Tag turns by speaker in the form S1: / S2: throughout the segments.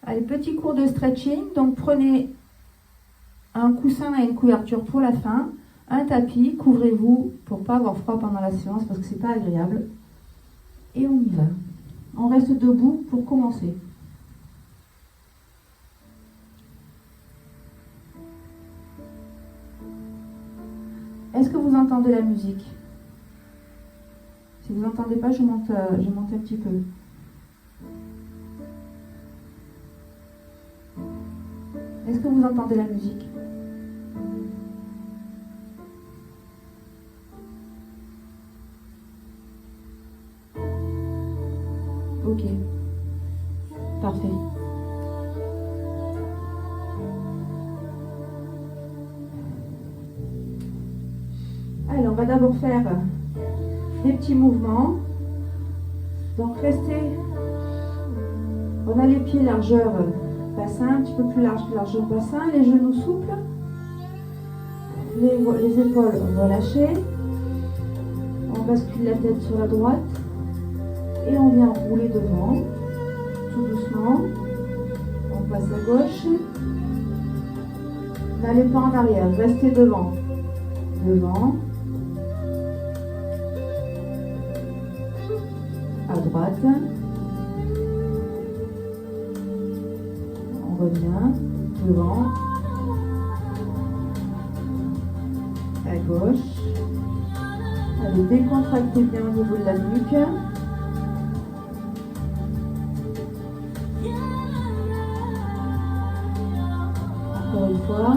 S1: Allez, petit cours de stretching. Donc prenez un coussin et une couverture pour la fin, un tapis, couvrez-vous pour pas avoir froid pendant la séance parce que c'est pas agréable. Et on y va. On reste debout pour commencer. Est-ce que vous entendez la musique? Si vous n'entendez pas, je monte un petit peu. Est-ce que vous entendez la musique? Ok. Parfait. Allez, on va d'abord faire des petits mouvements. Donc restez. On a les pieds largeur bassin, un petit peu plus large que largeur bassin, les genoux souples, les épaules relâchées. On bascule la tête sur la droite et on vient rouler devant, tout doucement. On passe à gauche. N'allez pas en arrière, restez devant. Devant. À droite. On revient devant, à gauche. Allez, décontractez bien au niveau de la nuque. Encore une fois.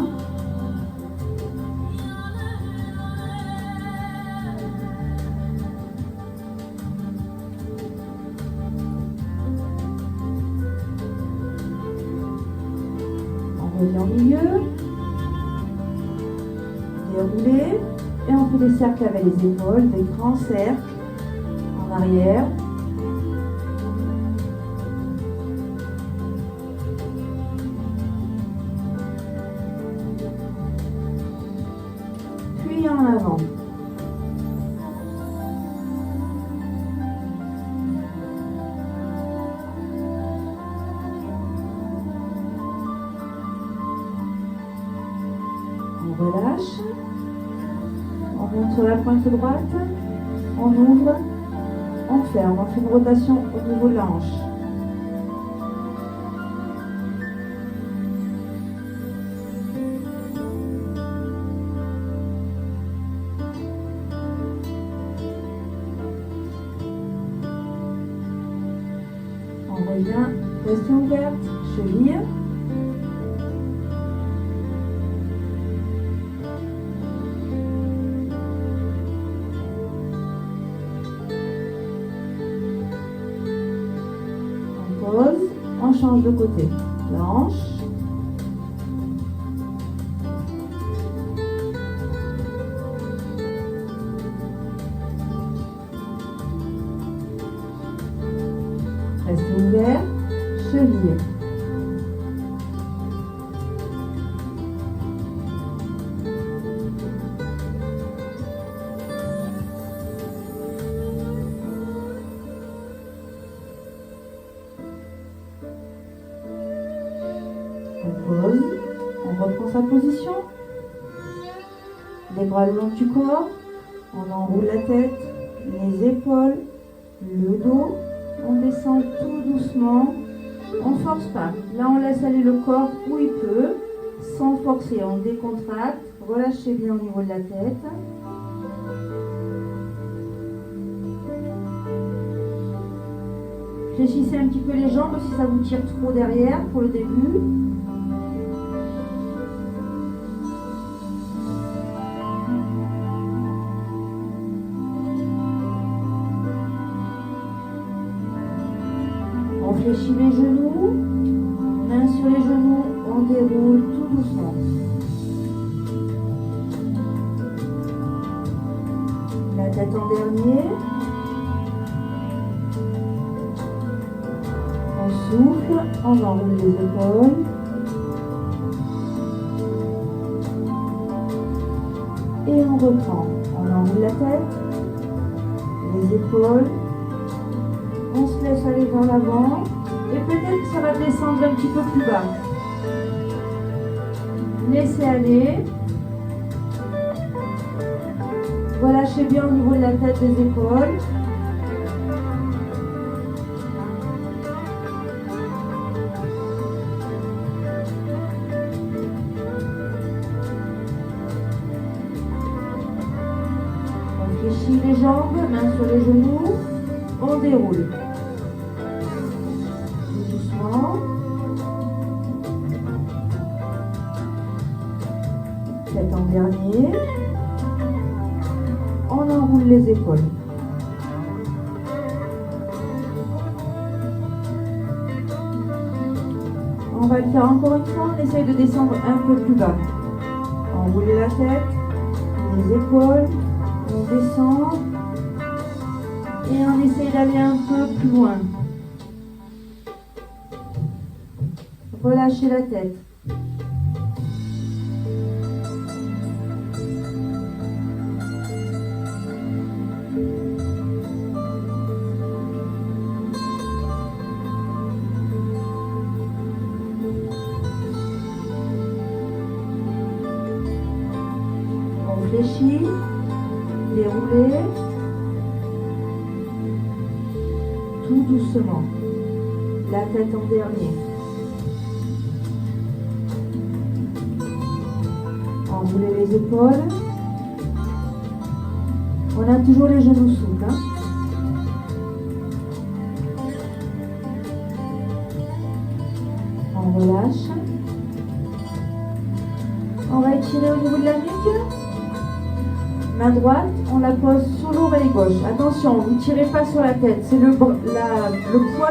S1: On revient au milieu, déroulez, et on fait des cercles avec les épaules, des grands cercles en arrière. Puis en avant. On relâche, on monte sur la pointe droite, on ouvre, on ferme, on fait une rotation au niveau de la hanche. On revient, restez ouverte, cheville. On change de côté. La hanche. Reste ouvert. Cheville. On pose, on reprend sa position, les bras le long du corps, on enroule la tête, les épaules, le dos, on descend tout doucement, on ne force pas, là on laisse aller le corps où il peut, sans forcer, on décontracte, relâchez bien au niveau de la tête. Fléchissez un petit peu les jambes si ça vous tire trop derrière pour le début. On fléchit les genoux, main sur les genoux, on déroule tout doucement. La tête en dernier. On souffle, on enroule les épaules. Et on reprend. On enroule la tête, les épaules. On se laisse aller vers l'avant. Et peut-être que ça va descendre un petit peu plus bas. Laissez aller. Relâchez bien au niveau de la tête, des épaules. On fléchit les jambes, mains sur les genoux. On déroule. Tout doucement. Faites en dernier. On enroule les épaules. On va le faire encore une fois. On essaye de descendre un peu plus bas. Enroulez la tête, les épaules. On descend. Et on essaye d'aller un peu plus loin. Relâchez la tête. On fléchit, déroulez. Tout doucement. La tête en dernier. Enroulez les épaules. On a toujours les genoux souples. Hein? On relâche. On va étirer au niveau de la nuque. Main droite, on la pose sur l'oreille gauche. Attention, vous ne tirez pas sur la tête. C'est le poids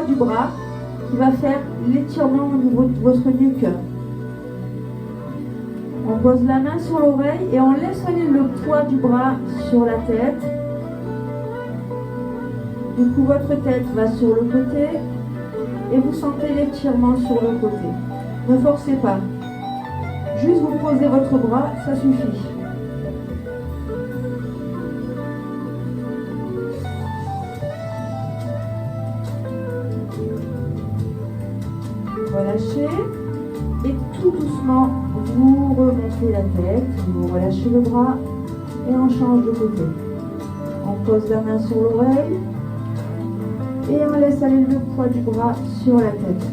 S1: du bras qui va faire l'étirement au niveau de votre nuque. On pose la main sur l'oreille et on laisse aller le poids du bras sur la tête. Du coup, votre tête va sur le côté et vous sentez l'étirement sur le côté. Ne forcez pas. Juste vous posez votre bras, ça suffit. Relâchez et tout doucement vous remontez la tête, vous relâchez le bras et on change de côté. On pose la main sur l'oreille et on laisse aller le poids du bras sur la tête.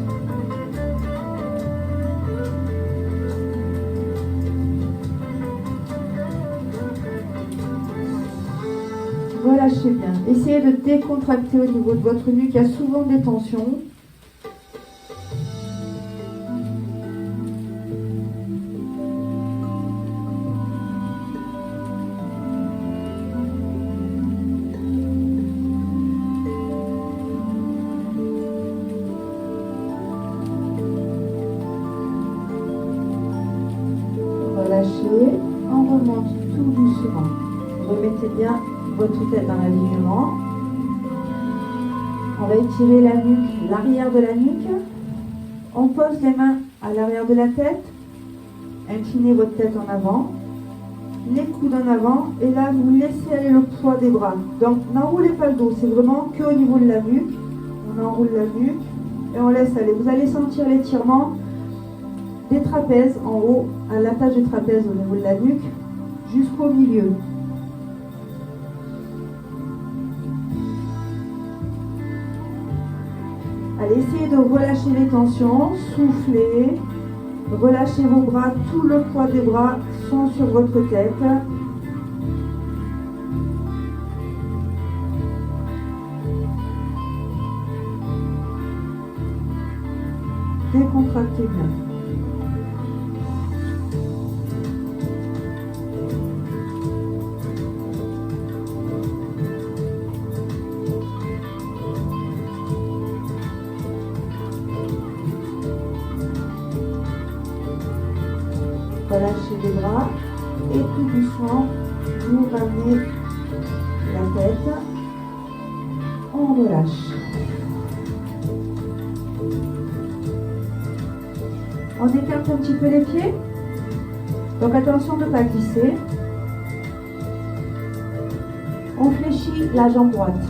S1: Relâchez bien. Essayez de décontracter au niveau de votre nuque. Il y a souvent des tensions. Relâchez, on remonte tout doucement. Remettez bien votre tête dans l'alignement. On va étirer la nuque, l'arrière de la nuque. On pose les mains à l'arrière de la tête. Inclinez votre tête en avant. Les coudes en avant. Et là, vous laissez aller le poids des bras. Donc, n'enroulez pas le dos. C'est vraiment qu'au niveau de la nuque. On enroule la nuque et on laisse aller. Vous allez sentir l'étirement des trapèzes en haut, à l'attache du trapèze au niveau de la nuque, jusqu'au milieu. Allez, essayez de relâcher les tensions, soufflez, relâchez vos bras, tout le poids des bras sont sur votre tête. Décontractez bien. Relâchez les bras et tout doucement, vous ramenez la tête. On relâche. On écarte un petit peu les pieds. Donc attention de ne pas glisser. On fléchit la jambe droite.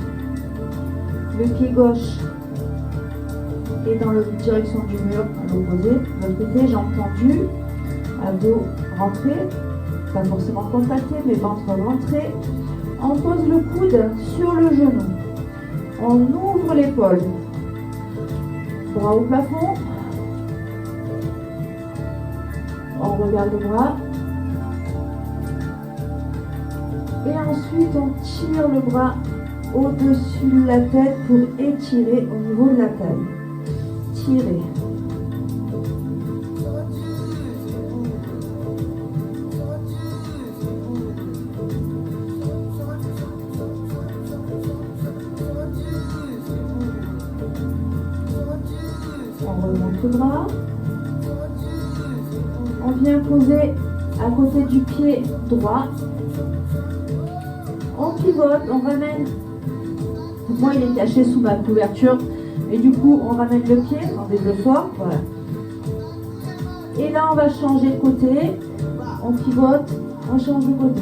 S1: Le pied gauche et dans la direction du mur à l'opposé. De l'autre côté, jambes tendues, abdos rentrés, pas forcément contractés, mais ventre rentré. On pose le coude sur le genou. On ouvre l'épaule. Bras au plafond. On regarde le bras. Et ensuite, on tire le bras au-dessus de la tête pour étirer au niveau de la taille. Tirez. On remonte le bras. On vient poser à côté du pied droit. On pivote, on ramène. Moi, il est caché sous ma couverture. Et du coup, on ramène le pied, on développe fort. Voilà. Et là, on va changer de côté. On pivote, on change de côté.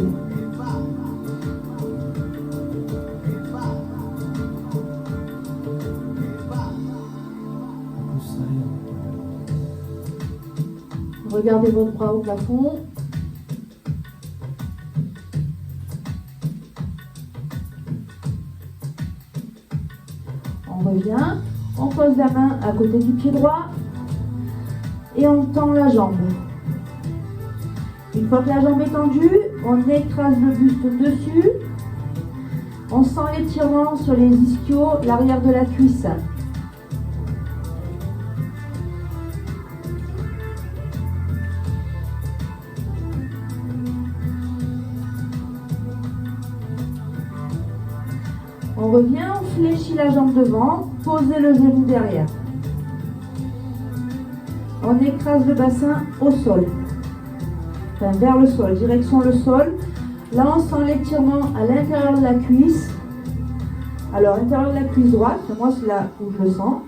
S1: Regardez votre bras au plafond. On revient, on pose la main à côté du pied droit et on tend la jambe. Une fois que la jambe est tendue, on écrase le buste dessus. On sent l'étirement sur les ischios, l'arrière de la cuisse. On revient, on fléchit la jambe devant, posez le genou derrière. On écrase le bassin au sol, enfin vers le sol, direction le sol. Là, on sent l'étirement à l'intérieur de la cuisse. Alors, l'intérieur de la cuisse droite, moi c'est là où je le sens,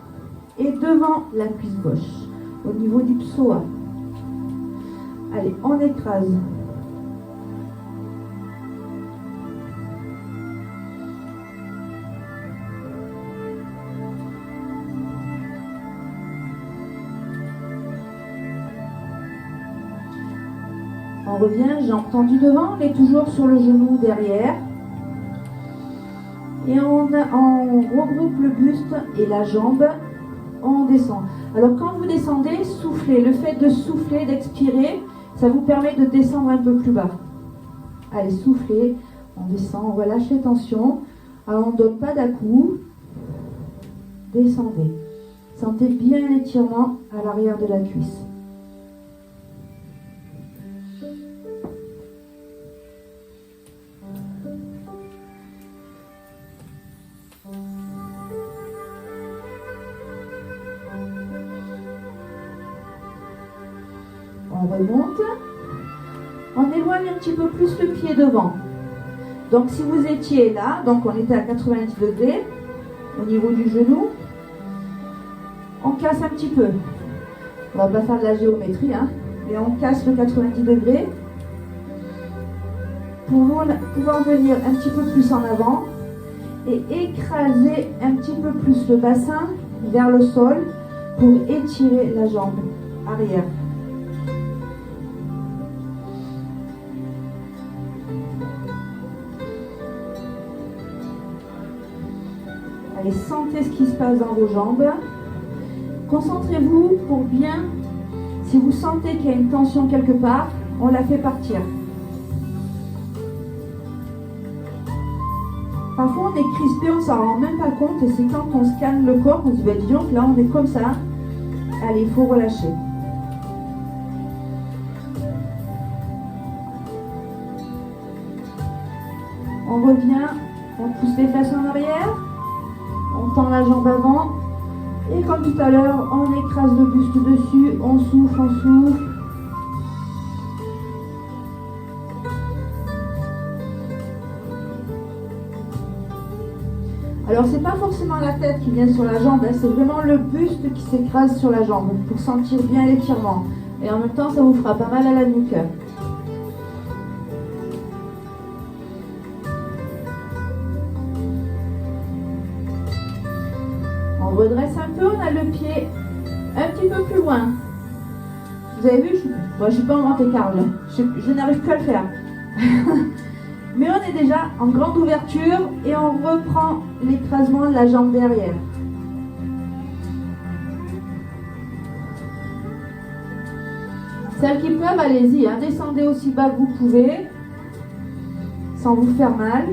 S1: et devant la cuisse gauche, au niveau du psoas. Allez, on écrase. On revient, jambes tendues devant, mais toujours sur le genou derrière. Et on regroupe le buste et la jambe, on descend. Alors quand vous descendez, soufflez. Le fait de souffler, d'expirer, ça vous permet de descendre un peu plus bas. Allez, soufflez, on descend, on va lâcher tension. Alors on ne donne pas d'à-coup. Descendez. Sentez bien l'étirement à l'arrière de la cuisse. On remonte, on éloigne un petit peu plus le pied devant. Donc si vous étiez là, donc on était à 90 degrés au niveau du genou, on casse un petit peu. On va pas faire de la géométrie, hein, mais on casse le 90 degrés pour pouvoir venir un petit peu plus en avant et écraser un petit peu plus le bassin vers le sol pour étirer la jambe arrière. Allez, sentez ce qui se passe dans vos jambes. Concentrez-vous pour bien, si vous sentez qu'il y a une tension quelque part, on la fait partir. Parfois on est crispé, on ne s'en rend même pas compte et c'est quand on scanne le corps qu'on se dit, bah, dis donc, là on est comme ça. Allez, il faut relâcher. On revient, on pousse les fesses en arrière. On tend la jambe avant et comme tout à l'heure, on écrase le buste dessus, on souffle, on souffle. Alors c'est pas forcément la tête qui vient sur la jambe, hein, c'est vraiment le buste qui s'écrase sur la jambe pour sentir bien l'étirement. Et en même temps, ça vous fera pas mal à la nuque. On redresse un peu, on a le pied un petit peu plus loin. Vous avez vu, je ne suis pas en grand écart, je n'arrive plus à le faire. Mais on est déjà en grande ouverture et on reprend l'écrasement de la jambe derrière. Celles qui peuvent, allez-y, hein, descendez aussi bas que vous pouvez, sans vous faire mal.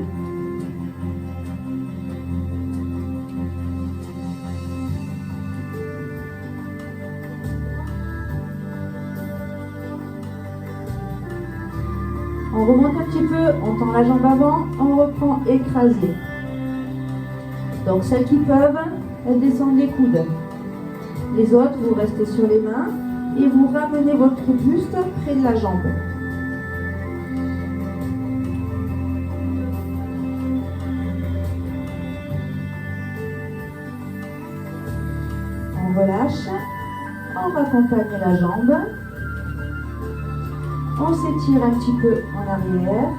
S1: On remonte un petit peu, on tend la jambe avant, on reprend écrasé. Donc celles qui peuvent, elles descendent les coudes. Les autres, vous restez sur les mains et vous ramenez votre buste près de la jambe. On relâche, on raccompagne la jambe. On s'étire un petit peu en arrière.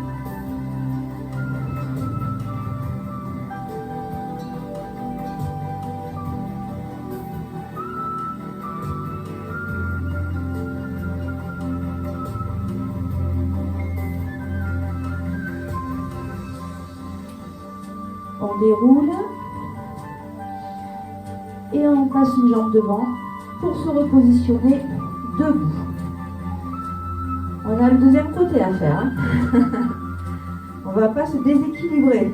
S1: On déroule et on passe une jambe devant pour se repositionner debout. On a le deuxième côté à faire. Hein. On ne va pas se déséquilibrer.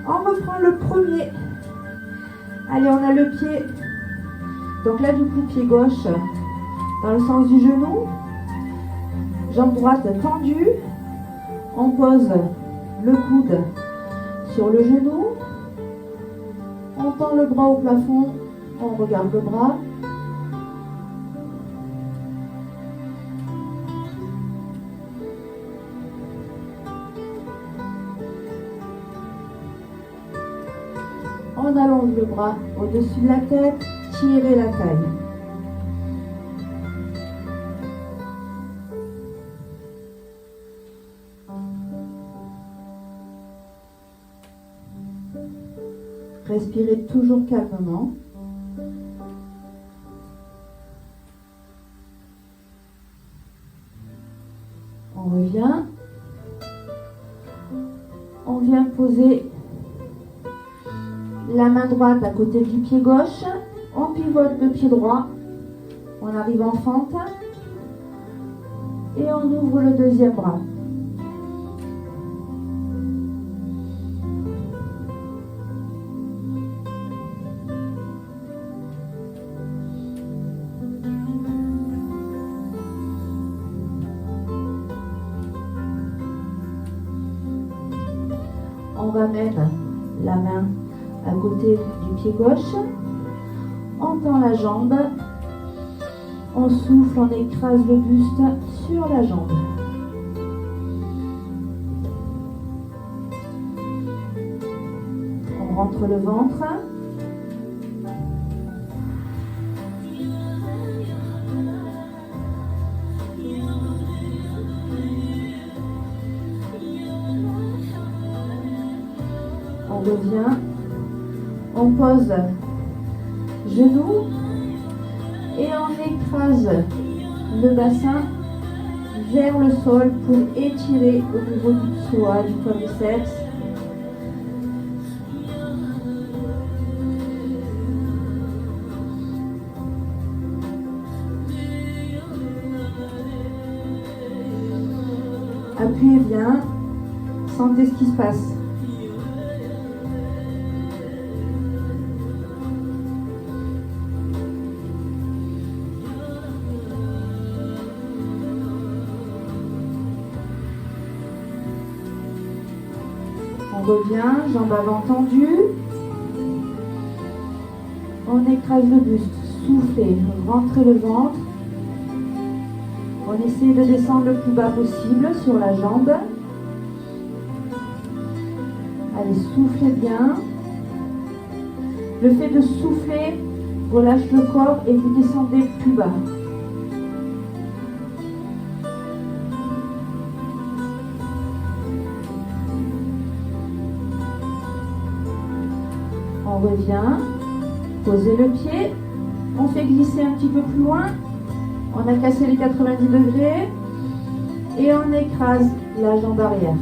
S1: On reprend le premier. Allez, on a le pied. Donc là, du coup, pied gauche dans le sens du genou. Jambe droite tendue. On pose le coude sur le genou. On tend le bras au plafond. On regarde le bras. On allonge le bras au-dessus de la tête, tirez la taille. Respirez toujours calmement. On revient. On vient poser la main droite à côté du pied gauche, on pivote le pied droit, on arrive en fente et on ouvre le deuxième bras. On ramène la main à côté du pied gauche, on tend la jambe, on souffle, on écrase le buste sur la jambe. On rentre le ventre. On revient. On pose genoux et on écrase le bassin vers le sol pour étirer au niveau du psoas, du quadriceps. Appuyez bien, sentez ce qui se passe. On revient, jambes avant tendues. On écrase le buste, soufflez, rentrez le ventre. On essaie de descendre le plus bas possible sur la jambe. Allez, soufflez bien. Le fait de souffler relâche le corps et vous descendez plus bas. On revient, Posez le pied. On fait glisser un petit peu plus loin. On a cassé les 90 degrés. Et on écrase la jambe arrière.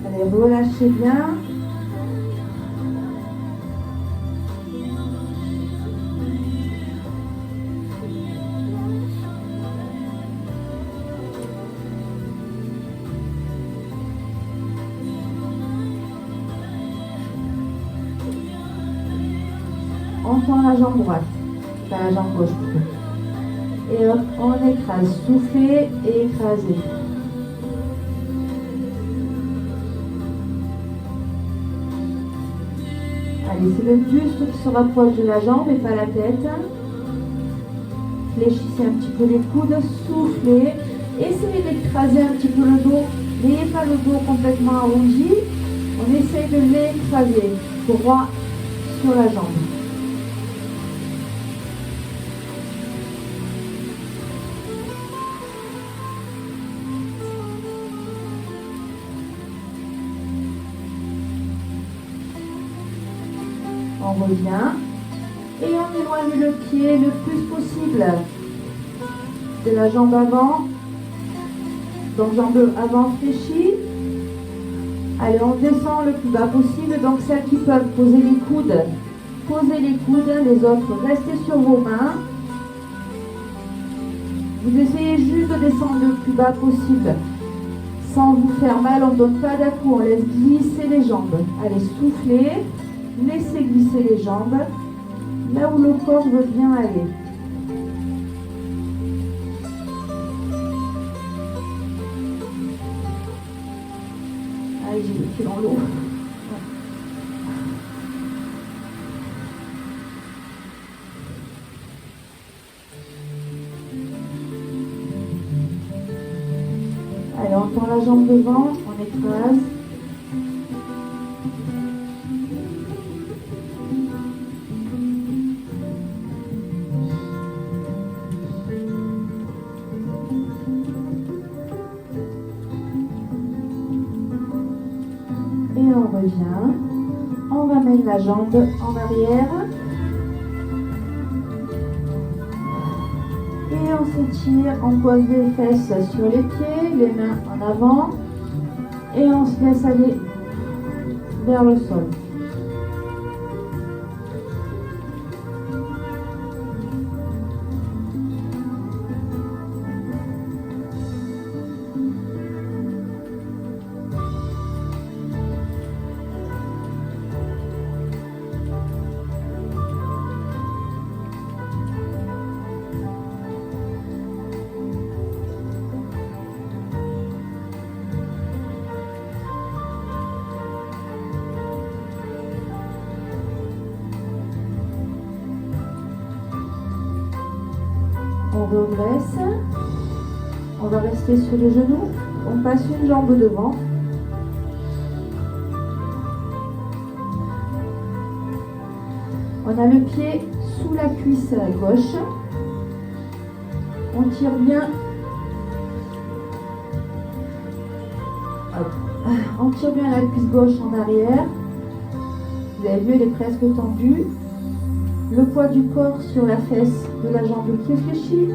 S1: Allez, relâchez bien. On tend la jambe droite, pas la jambe gauche plutôt. Et hop, on écrase, soufflez et écrasez. Allez, c'est le buste qui se rapproche de la jambe et pas la tête. Fléchissez un petit peu les coudes, soufflez. Essayez d'écraser un petit peu le dos. N'ayez pas le dos complètement arrondi. On essaye de l'écraser droit sur la jambe. On revient et on éloigne le pied le plus possible de la jambe avant. Donc jambe avant fléchie. Allez, on descend le plus bas possible. Donc celles qui peuvent poser les coudes, posez les coudes. Les autres, restez sur vos mains. Vous essayez juste de descendre le plus bas possible sans vous faire mal. On ne donne pas d'à-coup, on laisse glisser les jambes. Allez, soufflez. Laissez glisser les jambes là où le corps veut bien aller. Allez, j'ai le pied dans l'eau. Allez, on tend la jambe devant, on écrase. Et on revient, on ramène la jambe en arrière et on s'étire, on pose les fesses sur les pieds, les mains en avant et on se laisse aller vers le sol. On redresse, on va rester sur les genoux, on passe une jambe devant. On a le pied sous la cuisse gauche. On tire bien. Hop. On tire bien la cuisse gauche en arrière. Vous avez vu, elle est presque tendue. Le poids du corps sur la fesse de la jambe qui est fléchie.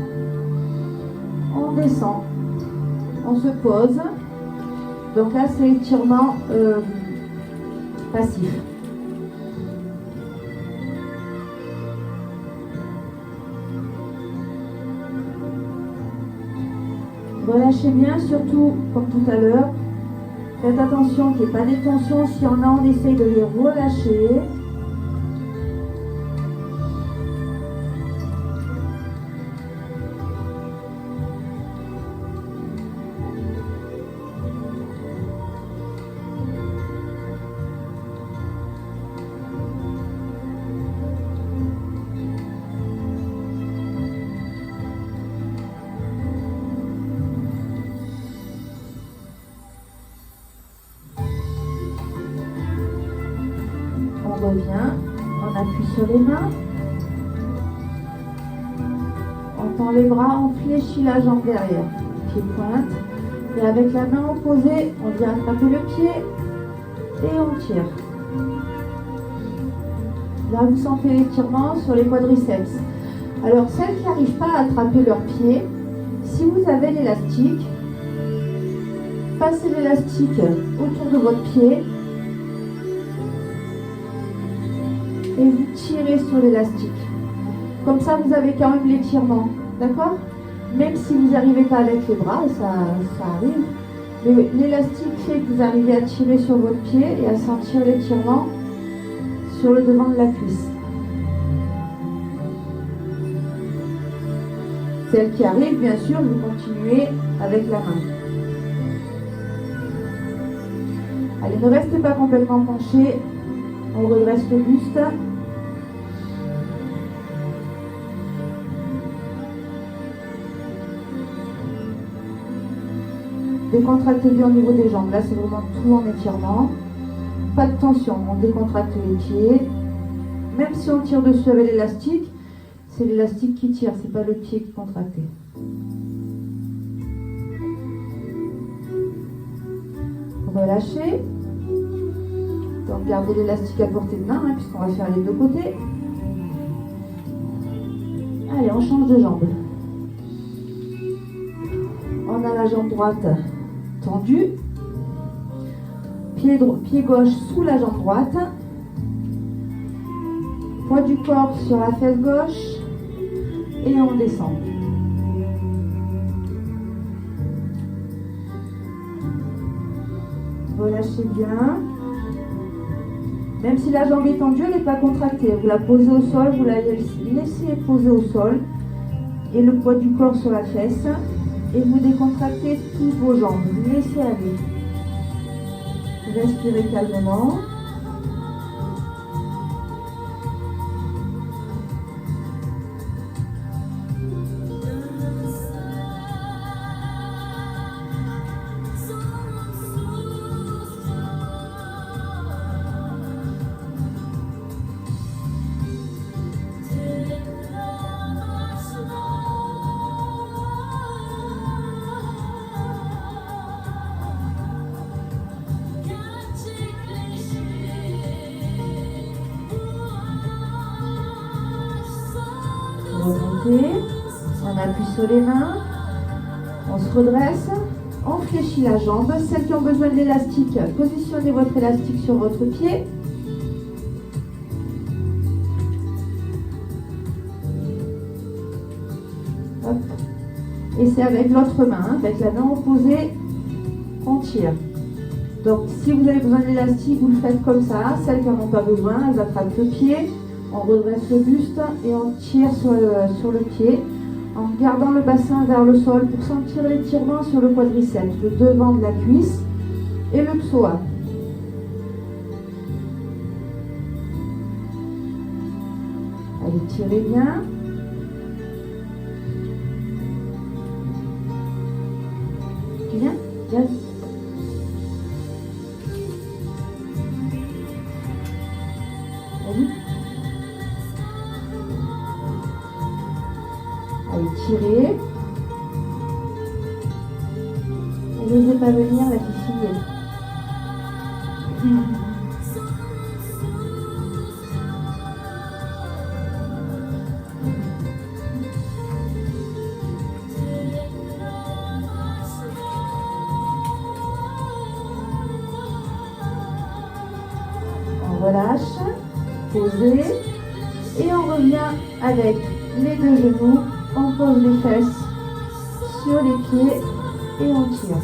S1: On descend. On se pose. Donc là, c'est étirement passif. Relâchez bien, surtout comme tout à l'heure. Faites attention qu'il n'y ait pas de tension. Si on a, on essaye de les relâcher. On revient, on appuie sur les mains, on tend les bras, on fléchit la jambe derrière. Pied pointe. Et avec la main opposée, on vient attraper le pied et on tire. Là, vous sentez l'étirement sur les quadriceps. Alors, celles qui n'arrivent pas à attraper leur pied, si vous avez l'élastique, passez l'élastique autour de votre pied et vous tirez sur l'élastique. Comme ça, vous avez quand même l'étirement, d'accord? Même si vous n'arrivez pas avec les bras, ça arrive, mais l'élastique fait que vous arrivez à tirer sur votre pied et à sentir l'étirement sur le devant de la cuisse. Celle qui arrive, bien sûr, vous continuez avec la main. Allez, ne restez pas complètement penché. On redresse le buste. Décontractez bien au niveau des jambes. Là, c'est vraiment tout en étirement. Pas de tension. On décontracte les pieds. Même si on tire dessus avec l'élastique, c'est l'élastique qui tire, c'est pas le pied qui contracte. Relâchez. Donc gardez l'élastique à portée de main, puisqu'on va faire les deux côtés. Allez, on change de jambe. On a la jambe droite tendue. Pied gauche sous la jambe droite. Poids du corps sur la fesse gauche. Et on descend. Relâchez bien. Même si la jambe est tendue, elle n'est pas contractée. Vous la posez au sol, vous la laissez poser au sol. Et le poids du corps sur la fesse. Et vous décontractez toutes vos jambes. Vous laissez aller. Respirez calmement. Remontez, on appuie sur les mains, on se redresse, on fléchit la jambe. Celles qui ont besoin de l'élastique, positionnez votre élastique sur votre pied. Hop. Et c'est avec l'autre main, avec la main opposée, on tire. Donc si vous avez besoin d'élastique, vous le faites comme ça. Celles qui n'en ont pas besoin, elles attrapent le pied. On redresse le buste et on tire sur le pied en gardant le bassin vers le sol pour sentir l'étirement sur le quadriceps, le devant de la cuisse et le psoas. Allez, tirez bien. Bien, bien. Allez. Allez, tirez. Et n'osez pas venir, la fille. On relâche, posez, et on revient avec les deux genoux. On pose les fesses sur les pieds et on tire.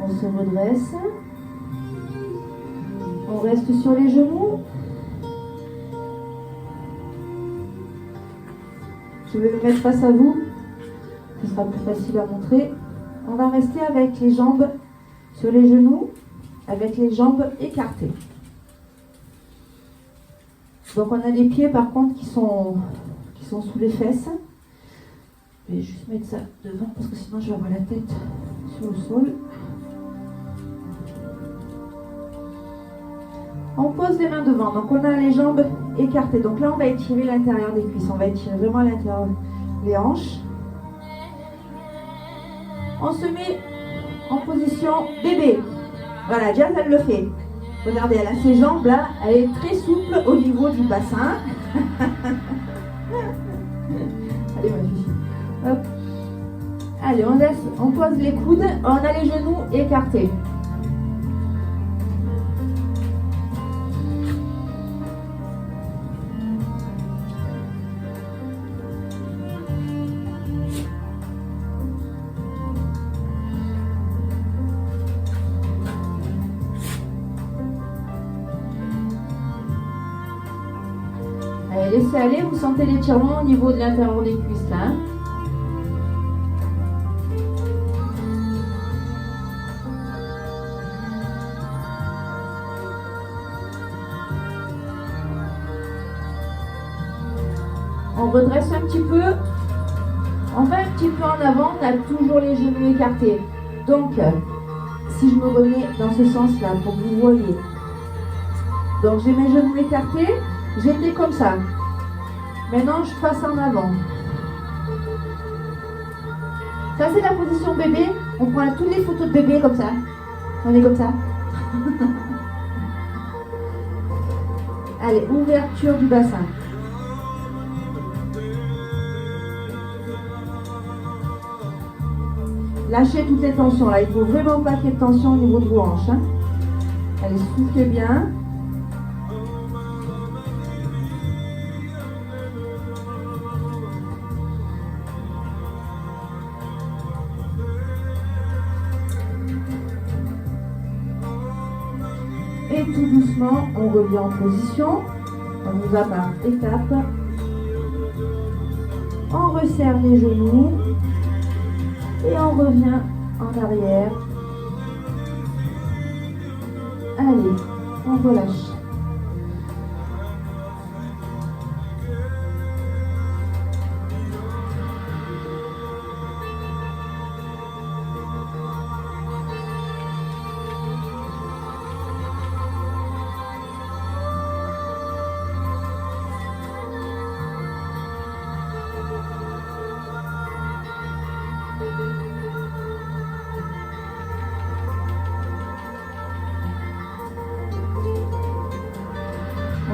S1: On se redresse, on reste sur les genoux. Je vais me mettre face à vous. Ce sera plus facile à montrer. On va rester avec les jambes sur les genoux, avec les jambes écartées. Donc on a les pieds par contre qui sont sous les fesses. Je vais juste mettre ça devant parce que sinon je vais avoir la tête sur le sol. On pose les mains devant, donc on a les jambes écartées. Donc là on va étirer l'intérieur des cuisses, on va étirer vraiment l'intérieur des hanches. On se met en position bébé. Voilà, Jazz elle le fait. Regardez, elle a ses jambes là, elle est très souple au niveau du bassin. Allez ma fille. Hop. Allez, on pose les coudes, on a les genoux écartés. Allez, laissez aller, vous sentez l'étirement au niveau de l'intérieur des cuisses là. On redresse un petit peu, on va un petit peu en avant, on a toujours les genoux écartés. Donc, si je me remets dans ce sens-là, pour que vous voyez. Donc, j'ai mes genoux écartés, j'étais comme ça. Maintenant, je passe en avant. Ça, c'est la position bébé. On prend toutes les photos de bébé comme ça. On est comme ça. Allez, ouverture du bassin. Lâchez toutes les tensions là, il ne faut vraiment pas qu'il y ait de tension au niveau de vos hanches. Hein. Allez, soufflez bien. Et tout doucement, on revient en position. On y va par étapes. On resserre les genoux. Et on revient en arrière. Allez, on relâche.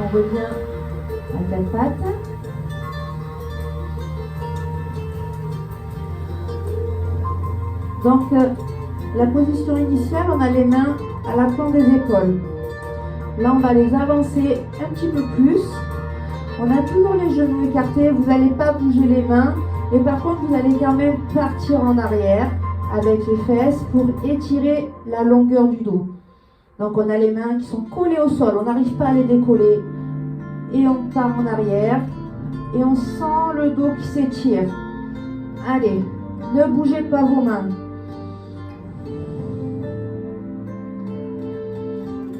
S1: On revient à quatre pattes. Donc, la position initiale, on a les mains à la plante des épaules. Là, on va les avancer un petit peu plus. On a toujours les genoux écartés, vous n'allez pas bouger les mains. Et par contre, vous allez quand même partir en arrière avec les fesses pour étirer la longueur du dos. Donc, on a les mains qui sont collées au sol, on n'arrive pas à les décoller. Et on part en arrière. Et on sent le dos qui s'étire. Allez, ne bougez pas vos mains.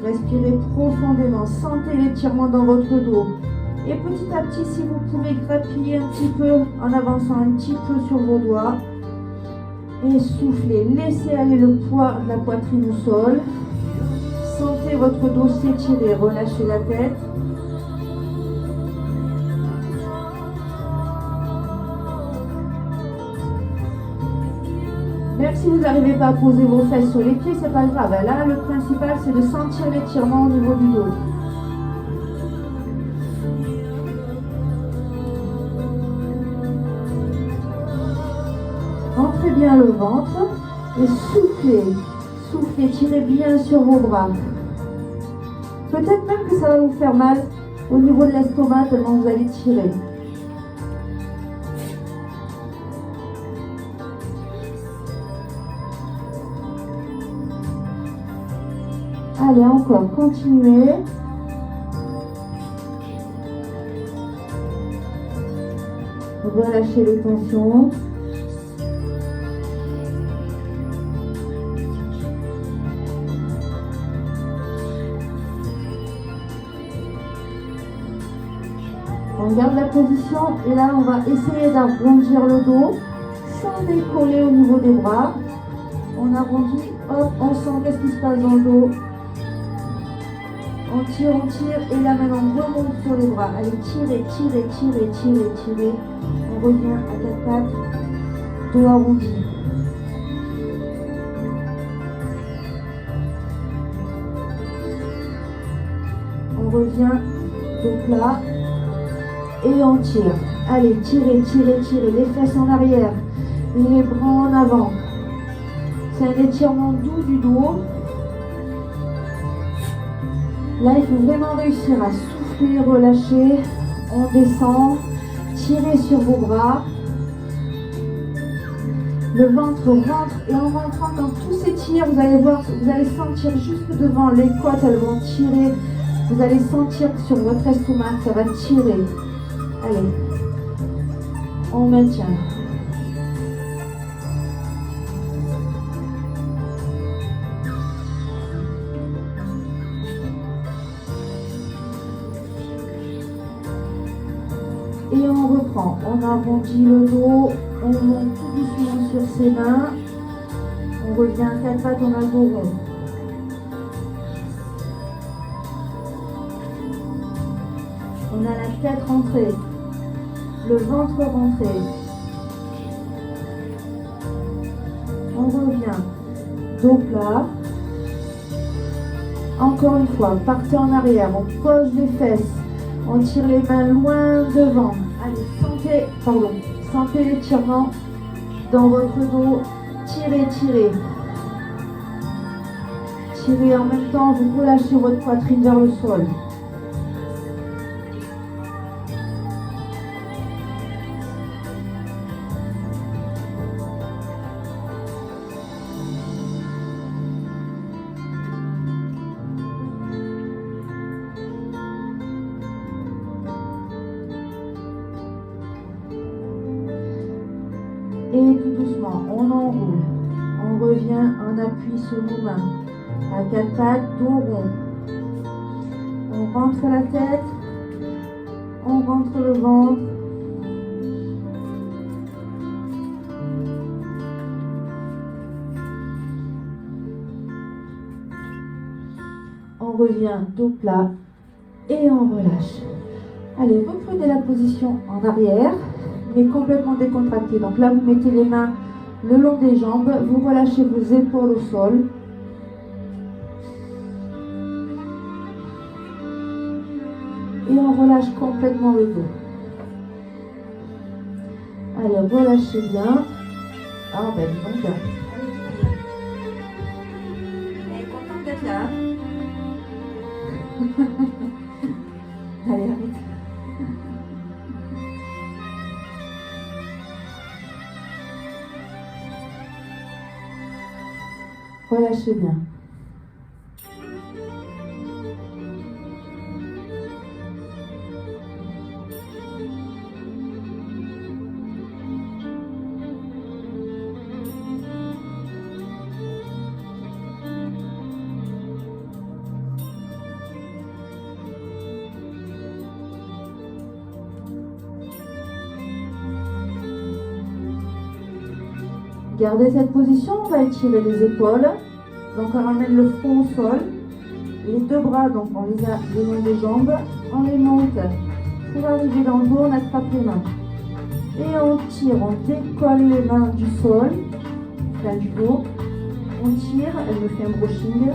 S1: Respirez profondément, sentez l'étirement dans votre dos. Et petit à petit, si vous pouvez grappiller un petit peu en avançant un petit peu sur vos doigts. Et soufflez, laissez aller le poids de la poitrine au sol. Sentez votre dos s'étirer, relâchez la tête. Même si vous n'arrivez pas à poser vos fesses sur les pieds, c'est pas grave. Là, le principal, c'est de sentir l'étirement au niveau du dos. Entrez bien le ventre et soufflez. Soufflez, tirez bien sur vos bras. Peut-être même que ça va vous faire mal au niveau de l'estomac tellement vous allez tirer. Allez, encore, continuez. Relâchez les tensions. On garde la position et là on va essayer d'arrondir le dos sans décoller au niveau des bras. On arrondit, hop, on sent qu'est-ce qui se passe dans le dos. On tire et là maintenant on remonte sur les bras. Allez, tirez. On revient à 4 pattes, dos arrondi. On revient dos plat et on tire. Allez, tirez, les fesses en arrière, les bras en avant. C'est un étirement doux du dos. Là, il faut vraiment réussir à souffler, relâcher. On descend, tirez sur vos bras. Le ventre rentre et en rentrant dans tous ces tirs, vous allez voir, vous allez sentir juste devant les côtes, elles vont tirer. Vous allez sentir que sur votre estomac, ça va tirer. Allez, on maintient. Et on reprend, on arrondit le dos, on monte tout doucement sur ses mains, on revient à 4 pattes, on a le dos rond. On a la tête rentrée, le ventre rentré. On revient, dos plat. Encore une fois, partez en arrière, on pose les fesses. On tire les mains loin devant. Allez, sentez l'étirement dans votre dos. Tirez. Tirez en même temps, vous relâchez votre poitrine vers le sol. Et tout doucement, on enroule. On revient en appui sur nos mains. À 4 pattes, dos rond. On rentre la tête. On rentre le ventre. On revient dos plat et on relâche. Allez, reprenez la position en arrière, mais complètement décontractée. Donc là, vous mettez les mains le long des jambes, vous relâchez vos épaules au sol. Et on relâche complètement le dos. Allez, relâchez bien. Ah ben dis donc. Elle est contente d'être là. Allez, arrête. Relâchez bien. Gardez cette position, on va étirer les épaules. Donc on ramène le front au sol. Les deux bras, donc on les a le long des jambes. On les monte pour arriver dans le dos, on attrape les mains. Et on tire, on décolle les mains du sol, là du dos. On tire, elle me fait un brushing.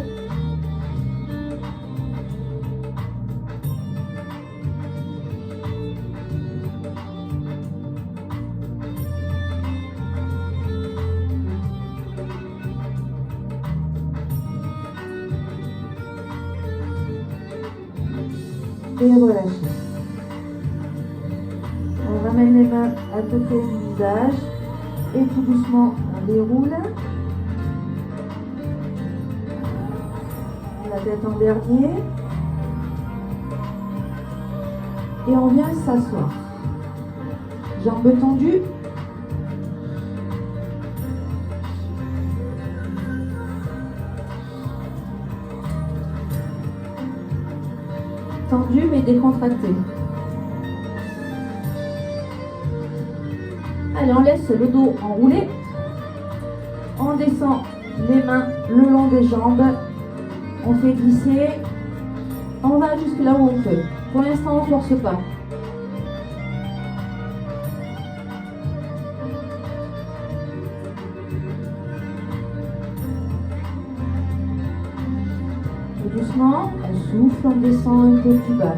S1: Et relâchez. On ramène les mains à côté du visage et tout doucement on déroule. la tête en dernier. Et on vient s'asseoir. Jambes tendues. Tendues mais décontractées. Allez, on laisse le dos enroulé. On descend les mains le long des jambes. On fait glisser. On va jusque là où on peut. Pour l'instant, on ne force pas. Et doucement, on souffle, on descend un peu plus bas.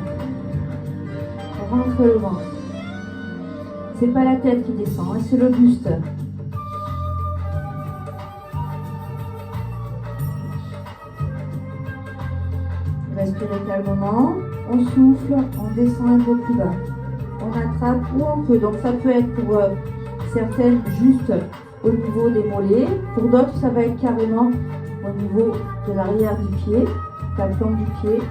S1: On rentre le ventre. C'est pas la tête qui descend, hein, c'est le buste. Respirez calmement, on souffle, on descend un peu plus bas. On attrape où on peut. Donc ça peut être pour certaines juste au niveau des mollets. Pour d'autres, ça va être carrément au niveau de l'arrière du pied, la plante du pied.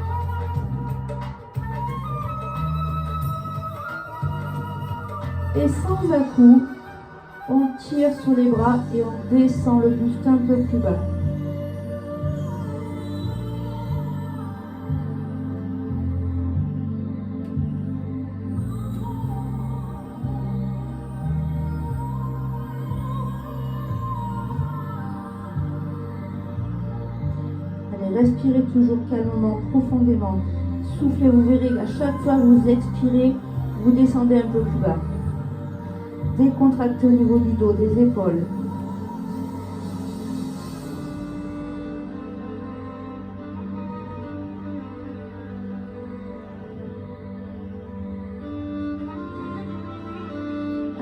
S1: Et sans à-coup, on tire sur les bras et on descend le buste un peu plus bas. Allez, respirez toujours calmement, profondément. Soufflez, vous verrez qu'à chaque fois que vous expirez, vous descendez un peu plus bas. Décontractez au niveau du dos, des épaules.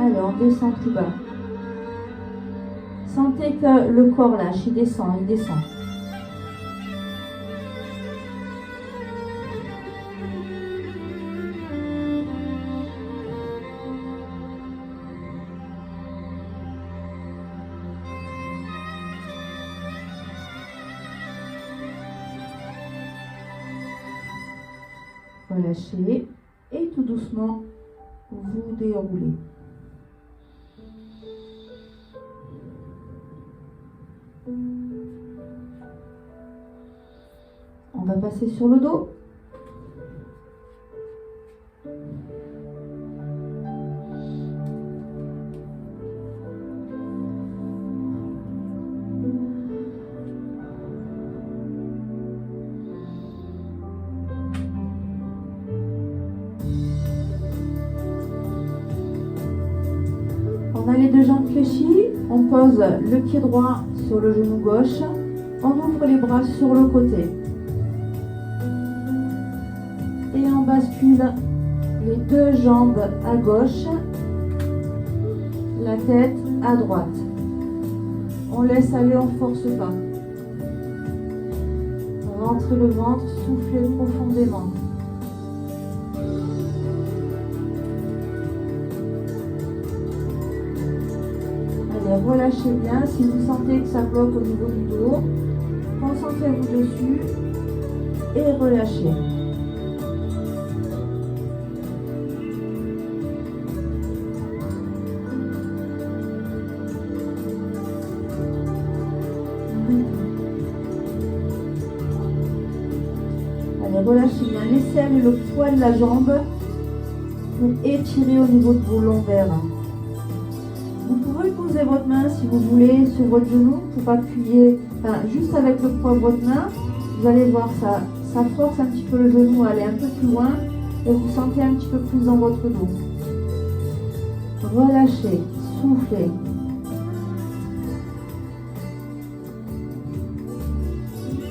S1: Allez, on descend plus bas. Sentez que le corps lâche, il descend, il descend. Relâchez et tout doucement, vous déroulez. On va passer sur le dos. On a les deux jambes fléchies, on pose le pied droit sur le genou gauche, on ouvre les bras sur le côté. Et on bascule les deux jambes à gauche, la tête à droite. On laisse aller, on ne force pas. Rentrez le ventre, soufflez profondément. Relâchez bien. Si vous sentez que ça bloque au niveau du dos, concentrez-vous dessus et relâchez. Allez, relâchez bien. Laissez aller le poids de la jambe pour étirer au niveau de vos lombaires. Vous pouvez poser votre main si vous voulez sur votre genou pour appuyer, juste avec le poids de votre main, vous allez voir ça force un petit peu le genou à aller un peu plus loin et vous sentez un petit peu plus dans votre dos. Relâchez, soufflez.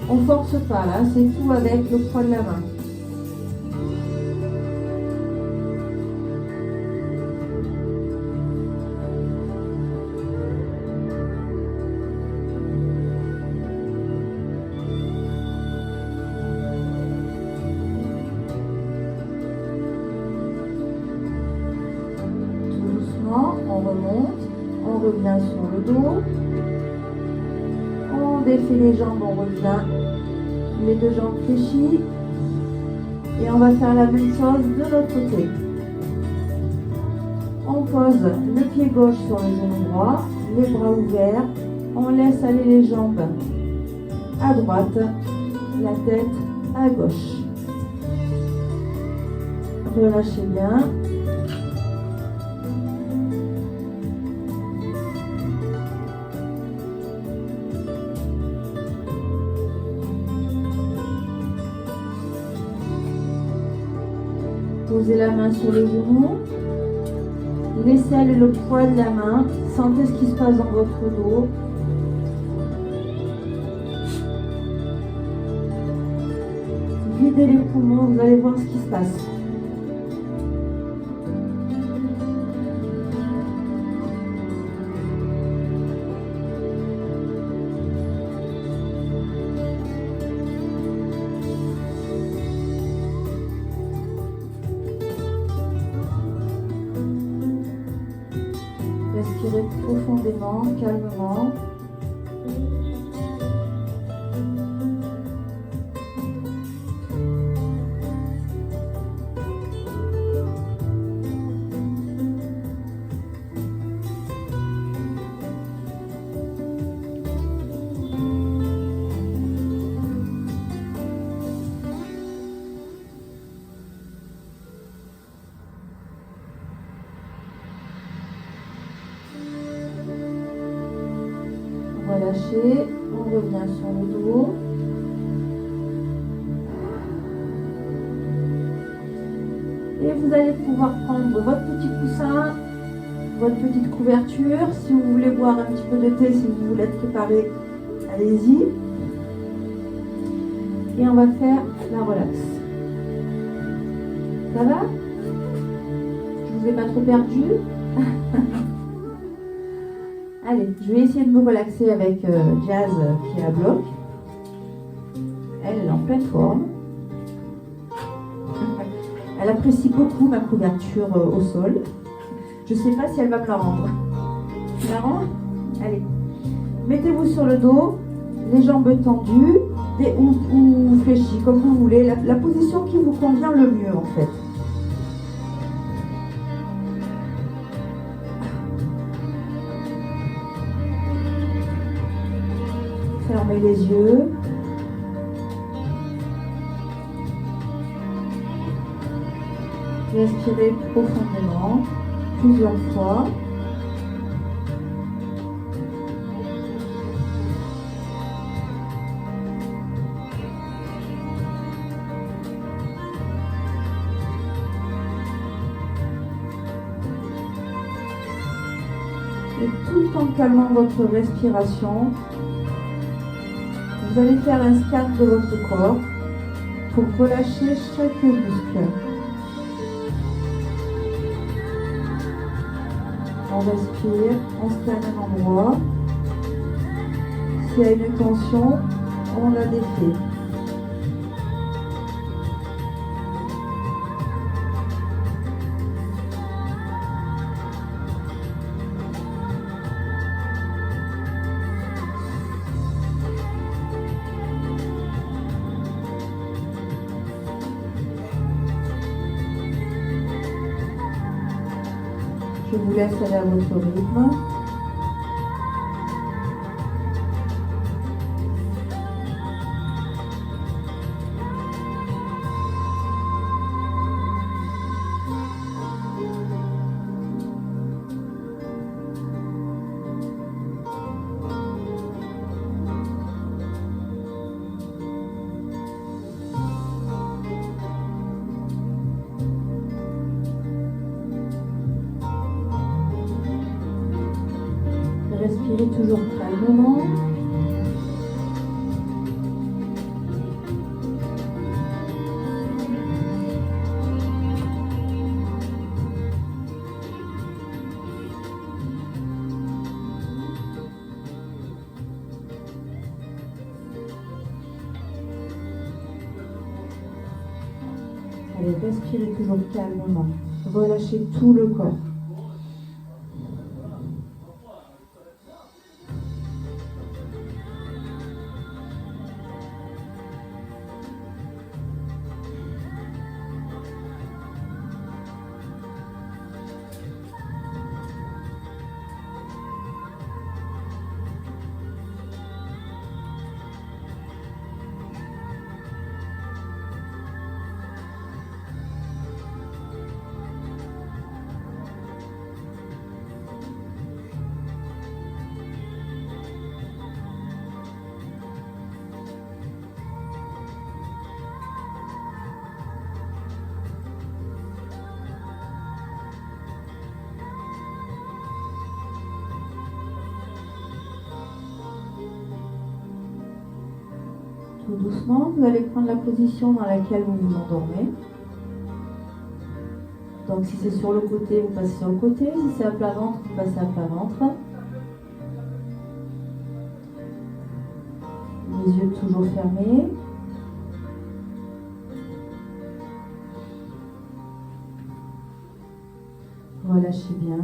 S1: On ne force pas là, c'est tout avec le poids de la main. On remonte, on revient sur le dos, on défait les jambes, on revient Les deux jambes fléchies. Et on va faire la même chose de l'autre côté. On pose le pied gauche sur le genou droit, les bras ouverts. On laisse aller les jambes à droite, la tête à gauche. Relâchez bien. Posez la main sur les genoux. Laissez aller le poids de la main. Sentez ce qui se passe dans votre dos. Videz les poumons, vous allez voir ce qui se passe. Respirez profondément, calmement. Relâchez, on revient sur le dos. Et vous allez pouvoir prendre votre petit coussin, votre petite couverture. Si vous voulez boire un petit peu de thé, si vous voulez être préparé, allez-y. Et on va faire la relax. Ça va? Je vous ai pas trop perdu? Allez, je vais essayer de me relaxer avec Jazz qui est à bloc. Elle est en pleine forme. Elle apprécie beaucoup ma couverture au sol. Je ne sais pas si elle va me la rendre. Tu la rends? Allez. Mettez-vous sur le dos, les jambes tendues ou fléchies, comme vous voulez. La position qui vous convient le mieux en fait. Fermez les yeux. Respirez profondément, plusieurs fois. Et tout en calmant votre respiration, vous allez faire un scan de votre corps pour relâcher chaque muscle. On respire, on scanne un endroit. S'il y a une tension, on la défait. Je vous laisse aller à votre rythme. Respirez toujours calmement. Allez, respirez toujours calmement. Relâchez tout le corps. tout doucement, vous allez prendre la position dans laquelle vous vous endormez. Donc si c'est sur le côté, vous passez sur le côté. Si c'est à plat ventre, vous passez à plat ventre. Les yeux toujours fermés. Relâchez bien.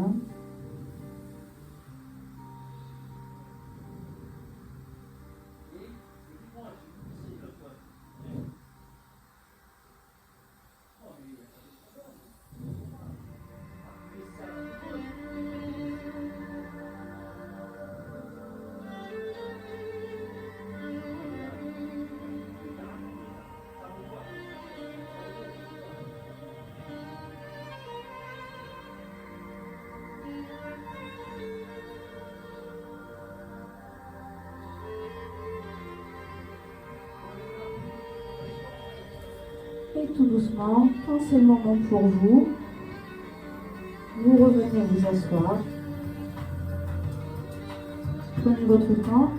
S1: Et tout doucement, quand c'est le moment pour vous, vous revenez vous asseoir. Prenez votre temps.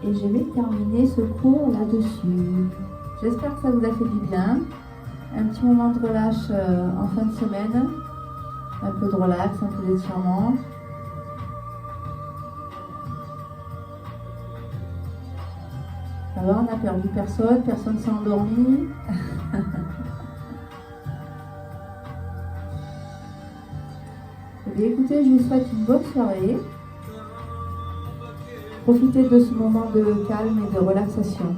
S1: Et je vais terminer ce cours là-dessus. J'espère que ça vous a fait du bien. Un petit moment de relâche en fin de semaine. Un peu de relax, un peu d'étirement. Ça va, on n'a perdu personne, personne s'est endormi. Eh bien, écoutez, je vous souhaite une bonne soirée. Profitez de ce moment de calme et de relaxation.